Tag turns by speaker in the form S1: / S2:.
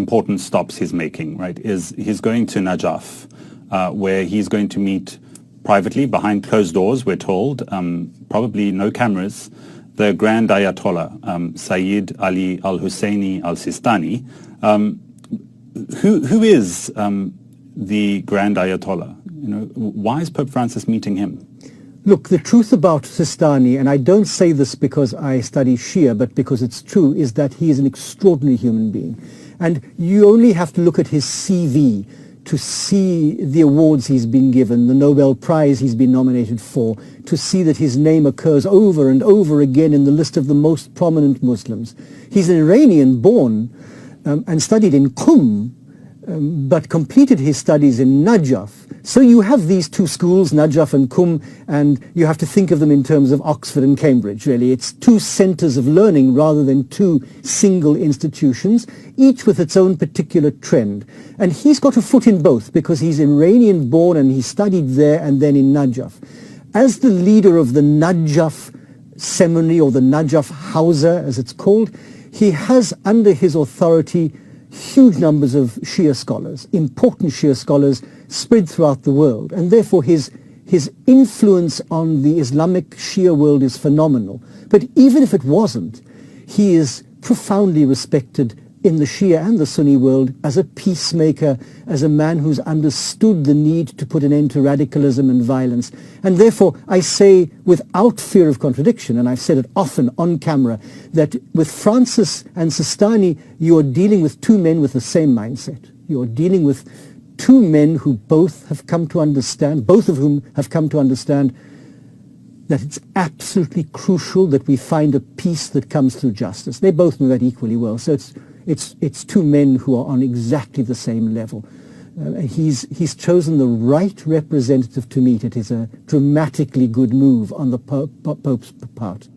S1: important stops he's making, right, is he's going to Najaf, where he's going to meet privately, behind closed doors, we're told, probably no cameras, the Grand Ayatollah, Sayyid Ali al-Husseini al-Sistani. Who is the Grand Ayatollah? You know, why is Pope Francis meeting him?
S2: Look, the truth about Sistani, and I don't say this because I study Shia, but because it's true, is that he is an extraordinary human being. And you only have to look at his CV to see the awards he's been given, the Nobel Prize he's been nominated for, to see that his name occurs over and over again in the list of the most prominent Muslims. He's an Iranian-born and studied in Qum, but completed his studies in Najaf. So you have these two schools, Najaf and Qum, and you have to think of them in terms of Oxford and Cambridge, really. It's two centers of learning rather than two single institutions, each with its own particular trend. And he's got a foot in both because he's Iranian-born and he studied there and then in Najaf. As the leader of the Najaf seminary, or the Najaf Hausa, as it's called, he has under his authority huge numbers of Shia scholars, important Shia scholars spread throughout the world, and therefore his influence on the Islamic Shia world is phenomenal. But even if it wasn't, he is profoundly respected in the Shia and the Sunni world as a peacemaker, as a man who's understood the need to put an end to radicalism and violence. And therefore, I say without fear of contradiction, and I've said it often on camera, that with Francis and Sistani, you are dealing with two men with the same mindset. You are dealing with two men who both have come to understand, both of whom have come to understand that it's absolutely crucial that we find a peace that comes through justice. They both know that equally well. So it's two men who are on exactly the same level. He's chosen the right representative to meet. It is a dramatically good move on the Pope's part.